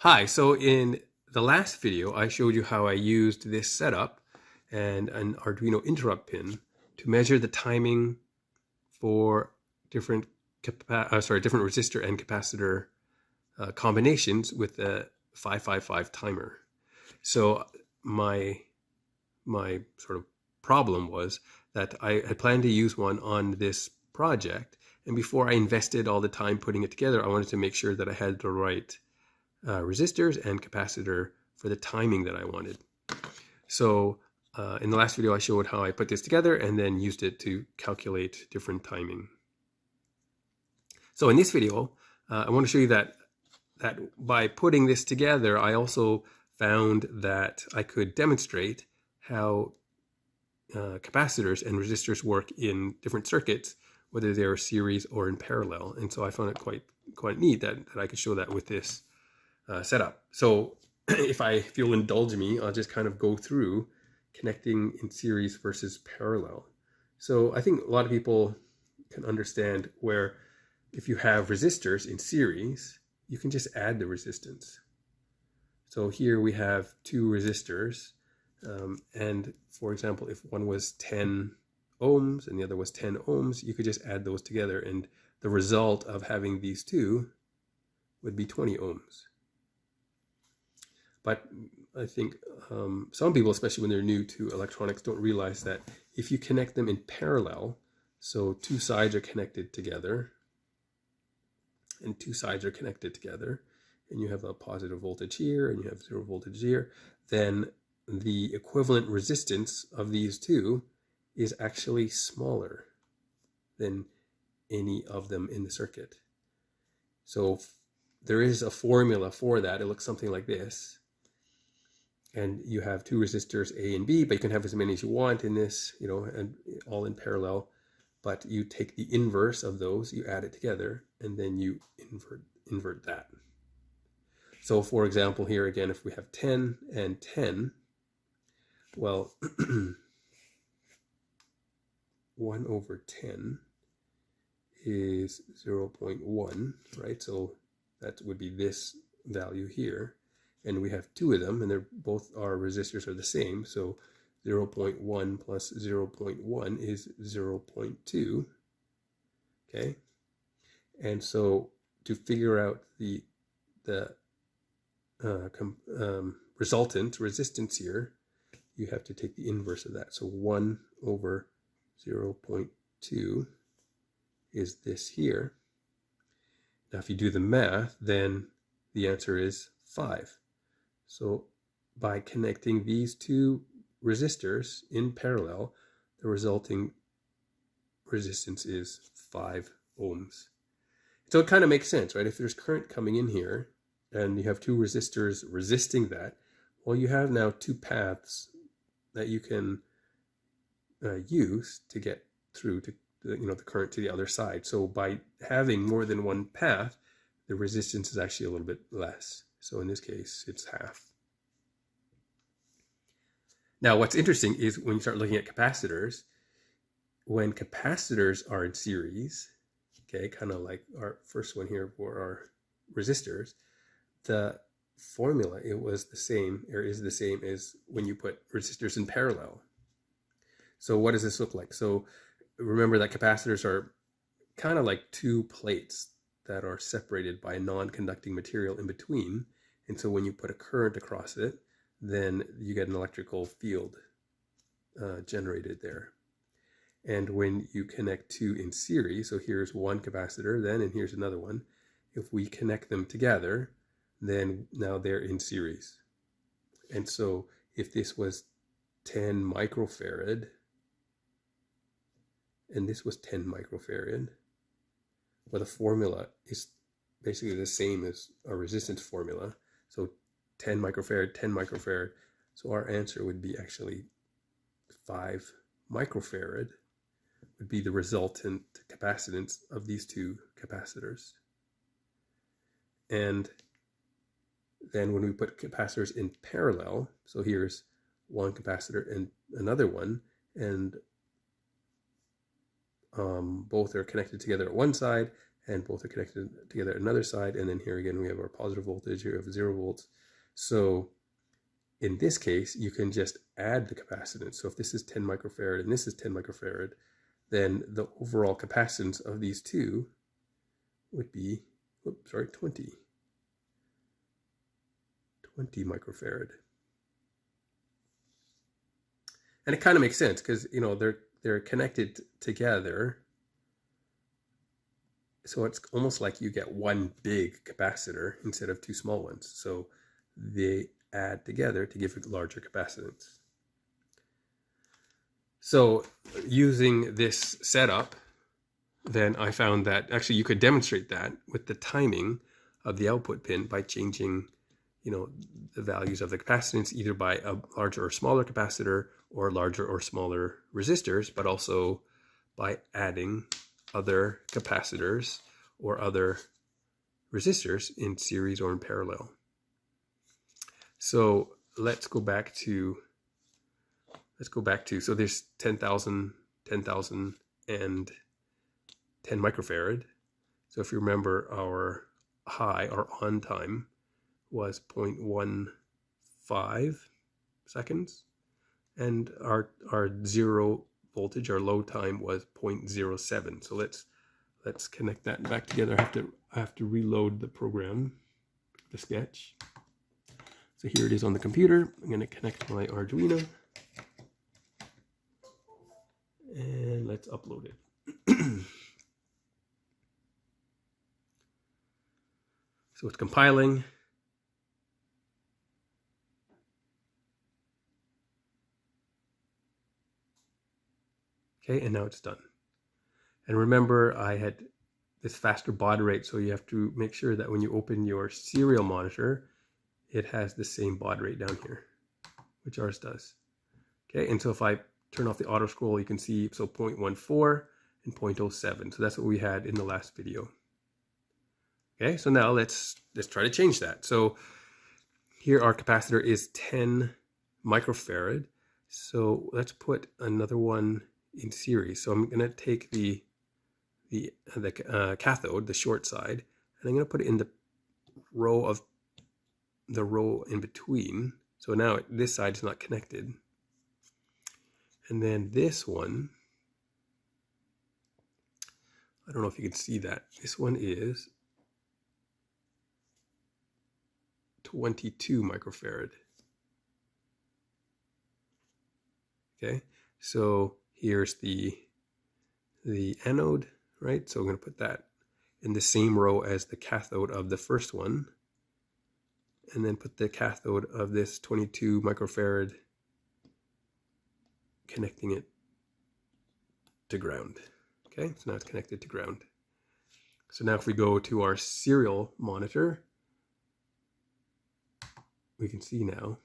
Hi, so in the last video, I showed you how I used this setup and an Arduino interrupt pin to measure the timing for different different resistor and capacitor combinations with the 555 timer. So my sort of problem was that I had planned to use one on this project, and before I invested all the time putting it together, I wanted to make sure that I had the right resistors and capacitor for the timing that I wanted. So in the last video, I showed how I put this together and then used it to calculate different timing. So in this video, I want to show you that by putting this together, I also found that I could demonstrate how capacitors and resistors work in different circuits, whether they're series or in parallel. And so I found it quite neat that I could show that with this setup. So if you'll indulge me, I'll just kind of go through connecting in series versus parallel. So I think a lot of people can understand where if you have resistors in series, you can just add the resistance. So here we have two resistors, and for example, if one was 10 ohms and the other was 10 ohms, you could just add those together, and the result of having these two would be 20 ohms. But I think some people, especially when they're new to electronics, don't realize that if you connect them in parallel, so two sides are connected together, and two sides are connected together, and you have a positive voltage here, and you have zero voltage here, then the equivalent resistance of these two is actually smaller than any of them in the circuit. So there is a formula for that. It looks something like this. And you have two resistors A and B, but you can have as many as you want in this, and all in parallel. But you take the inverse of those, you add it together, and then you invert that. So for example, here again, if we have 10 and 10, well, 1 over 10 is 0.1, right? So that would be this value here. And we have two of them, and both our resistors are the same. So 0.1 plus 0.1 is 0.2. Okay. And so to figure out the resultant resistance here, you have to take the inverse of that. So 1 over 0.2 is this here. Now, if you do the math, then the answer is 5. So by connecting these two resistors in parallel, the resulting resistance is 5 ohms. So it kind of makes sense, right? If there's current coming in here and you have two resistors resisting that, well, you have now two paths that you can use to get through to the current to the other side. So by having more than one path, the resistance is actually a little bit less. So in this case, it's half. Now, what's interesting is when you start looking at capacitors, when capacitors are in series, okay, kind of like our first one here for our resistors, the formula, it was the same, or is the same as when you put resistors in parallel. So what does this look like? So remember that capacitors are kind of like two plates that are separated by a non-conducting material in between. And so when you put a current across it, then you get an electrical field generated there. And when you connect two in series, so here's one capacitor then, and here's another one. If we connect them together, then now they're in series. And so if this was 10 microfarad, and this was 10 microfarad, well, the formula is basically the same as our resistance formula. So 10 microfarad, 10 microfarad. So our answer would be actually 5 microfarad would be the resultant capacitance of these two capacitors. And then when we put capacitors in parallel, so here's one capacitor and another one, and both are connected together at one side, and both are connected together at another side. And then here again, we have our positive voltage, here we have 0 volts. So in this case, you can just add the capacitance. So if this is 10 microfarad and this is 10 microfarad, then the overall capacitance of these two would be, 20 microfarad. And it kind of makes sense because, you know, they're connected together. So it's almost like you get one big capacitor instead of two small ones. So they add together to give a larger capacitance. So using this setup, then I found that actually you could demonstrate that with the timing of the output pin by changing, you know, the values of the capacitance either by a larger or smaller capacitor or larger or smaller resistors, but also by adding other capacitors or other resistors in series or in parallel. So let's go back to, so there's 10,000, 10,000, and 10 microfarad. So if you remember, our high, our on time was 0.15 seconds, and our 0 voltage, our low time, was 0.07. So let's connect that back together. I have to reload the program, the sketch. So here it is on the computer. I'm going to connect my Arduino and let's upload it. So it's compiling. Okay, and now it's done. And remember, I had this faster baud rate, so you have to make sure that when you open your serial monitor, it has the same baud rate down here, which ours does. Okay, and so if I turn off the auto scroll, you can see, so 0.14 and 0.07. So that's what we had in the last video. Okay, so now let's try to change that. So here our capacitor is 10 microfarad. So let's put another one in series. So I'm going to take the cathode, the short side, and I'm going to put it in the row in between. So now this side is not connected. And then this one, I don't know if you can see that. This one is 22 microfarad. Okay, so here's the anode, right? So I'm going to put that in the same row as the cathode of the first one, and then put the cathode of this 22 microfarad, connecting it to ground. Okay, so now it's connected to ground. So now if we go to our serial monitor, we can see now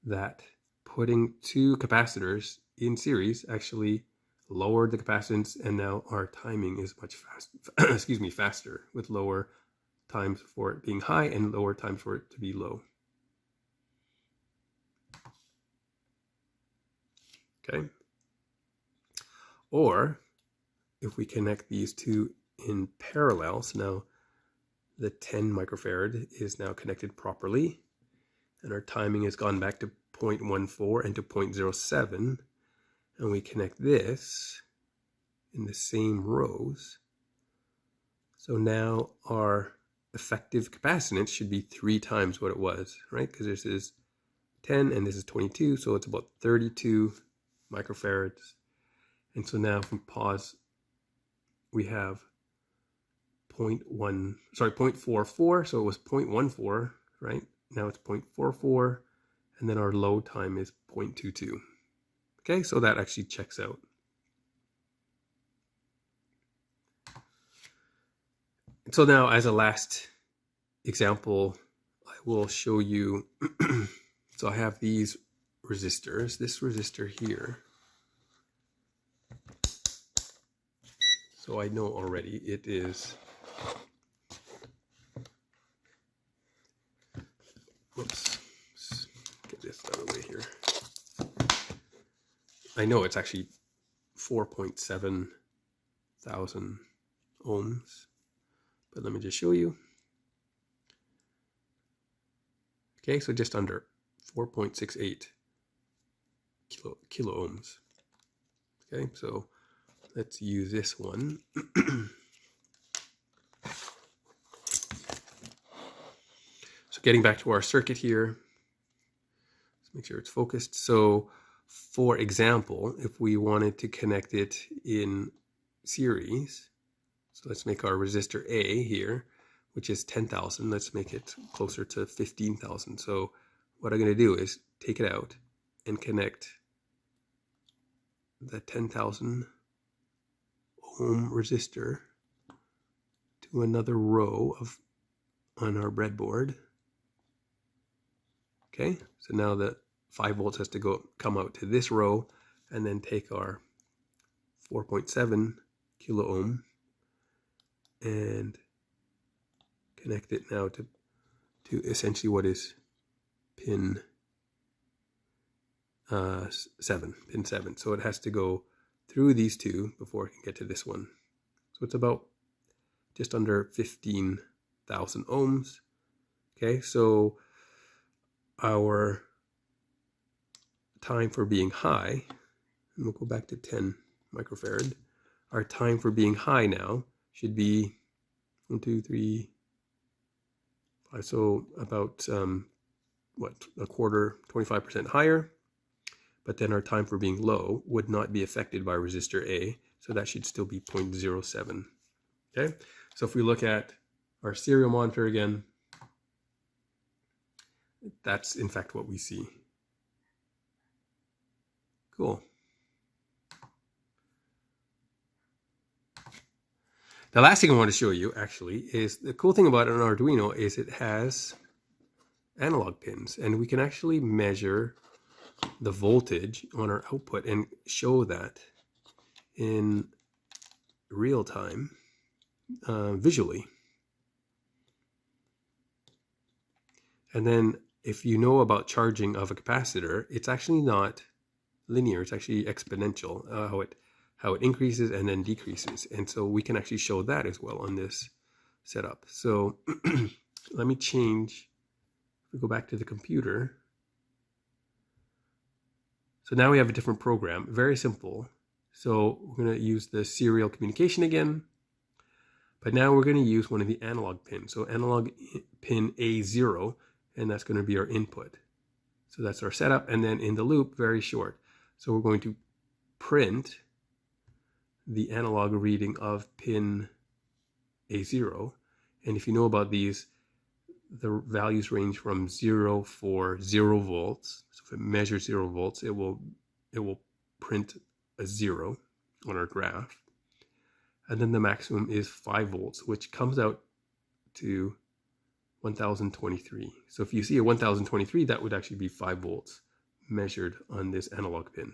that putting two capacitors in series actually lowered the capacitance, and now our timing is much faster, faster, with lower times for it being high and lower times for it to be low. Okay. Or if we connect these two in parallel, so now the 10 microfarad is now connected properly, and our timing has gone back to 0.14 and to 0.07, and we connect this in the same rows. So now our effective capacitance should be 3 times what it was, right? Because this is 10 and this is 22, so it's about 32 microfarads. And so now if we pause, we have 0.44, so it was 0.14, right? Now it's 0.44, and then our load time is 0.22. Okay, so that actually checks out. So now, as a last example, I will show you, so I have these resistors, this resistor here. So I know already it is, whoops, let's get this out of the way here. I know it's actually 4.7 thousand ohms. but let me just show you. Okay, so just under 4.68 kilo ohms. Okay, so let's use this one. So getting back to our circuit here, let's make sure it's focused. So for example, if we wanted to connect it in series, so let's make our resistor A here, which is 10,000. Let's make it closer to 15,000. So what I'm going to do is take it out and connect the 10,000 ohm resistor to another row on our breadboard. Okay, so now the 5 volts has to come out to this row, and then take our 4.7 kilo ohm and connect it now to essentially what is pin 7. So it has to go through these two before it can get to this one. So it's about just under 15,000 ohms. Okay, so our time for being high, and we'll go back to 10 microfarad. Our time for being high now should be 1, 2, 3, 5. So about a quarter, 25% higher. But then our time for being low would not be affected by resistor A, so that should still be 0.07. Okay, so if we look at our serial monitor again, that's in fact what we see. Cool. The last thing I want to show you actually is the cool thing about an Arduino is it has analog pins, and we can actually measure the voltage on our output and show that in real time visually. And then if you know about charging of a capacitor, it's actually not linear, it's actually exponential, how it increases and then decreases. And so we can actually show that as well on this setup. So let me change, if we go back to the computer. So now we have a different program, very simple. So we're going to use the serial communication again, but now we're going to use one of the analog pins. So analog pin A0, and that's going to be our input. So that's our setup, and then in the loop, very short. So we're going to print the analog reading of pin A0. And if you know about these, the values range from 0 for 0 volts. So if it measures 0 volts, it will print a 0 on our graph. And then the maximum is 5 volts, which comes out to 1023. So if you see a 1023, that would actually be 5 volts measured on this analog pin.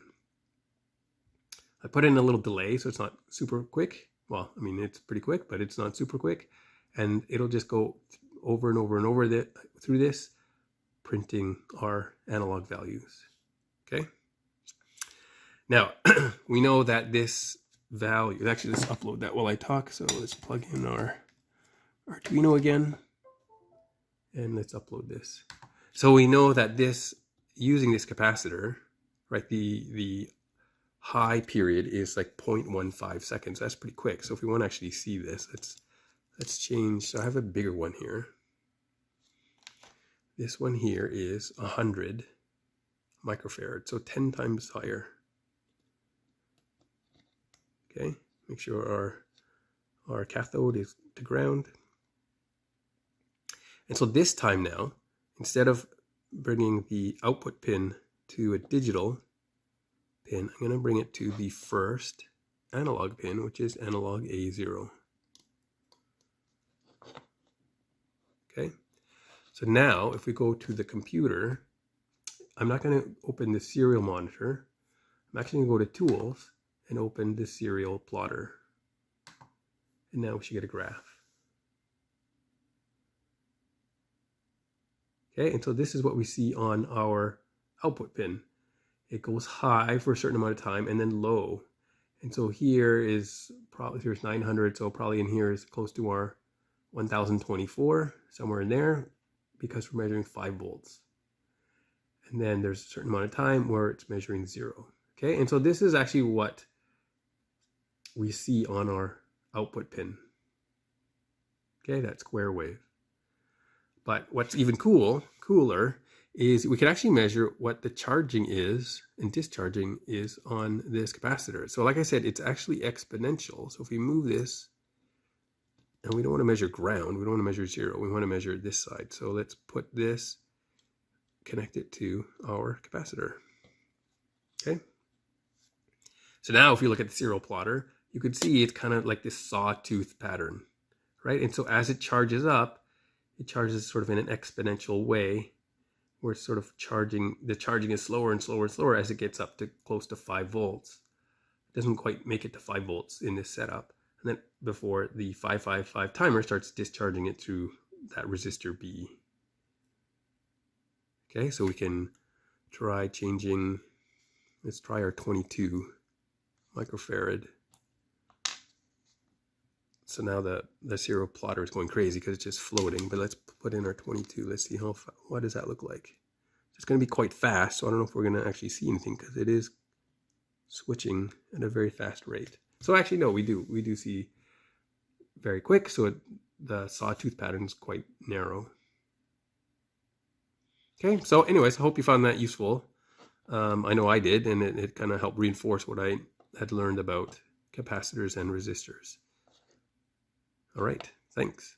I put in a little delay, so it's not super quick. Well, I mean, it's pretty quick, but it's not super quick. And it'll just go over and over and over through this, printing our analog values. Okay. Now, we know that this value, actually let's upload that while I talk. So let's plug in our Arduino again, and let's upload this. So we know that using this capacitor, right, the high period is like 0.15 seconds. That's pretty quick. So if we want to actually see this, let's change. So I have a bigger one here. This one here is 100 microfarad, so 10 times higher. Okay, make sure our cathode is to ground. And so this time now, instead of bringing the output pin to a digital pin, I'm going to bring it to the first analog pin, which is analog A0. Okay, so now if we go to the computer, I'm not going to open the serial monitor. I'm actually going to go to Tools and open the serial plotter. And now we should get a graph. Okay, and so this is what we see on our output pin. It goes high for a certain amount of time and then low. And so here is probably, here's 900, so probably in here is close to our 1024, somewhere in there, because we're measuring 5 volts. And then there's a certain amount of time where it's measuring 0. Okay, and so this is actually what we see on our output pin. Okay, that square wave. But what's even cooler is we can actually measure what the charging is and discharging is on this capacitor. So like I said, it's actually exponential. So if we move this, and we don't want to measure ground, we don't want to measure 0, we want to measure this side. So let's put this, connect it to our capacitor. Okay. So now if you look at the serial plotter, you can see it's kind of like this sawtooth pattern, right? And so as it charges up, it charges sort of in an exponential way, where it's sort of charging, the charging is slower and slower and slower as it gets up to close to 5 volts. It doesn't quite make it to 5 volts in this setup. And then before the 555 timer starts discharging it through that resistor B. Okay, so we can try changing, let's try our 22 microfarad. So now the serial plotter is going crazy because it's just floating, but let's put in our 22. Let's see what does that look like. It's going to be quite fast, so I don't know if we're going to actually see anything because it is switching at a very fast rate. So actually, no, we do see very quick, so the sawtooth pattern is quite narrow. Okay, so anyways, I hope you found that useful. I know I did, and it kind of helped reinforce what I had learned about capacitors and resistors. All right, thanks.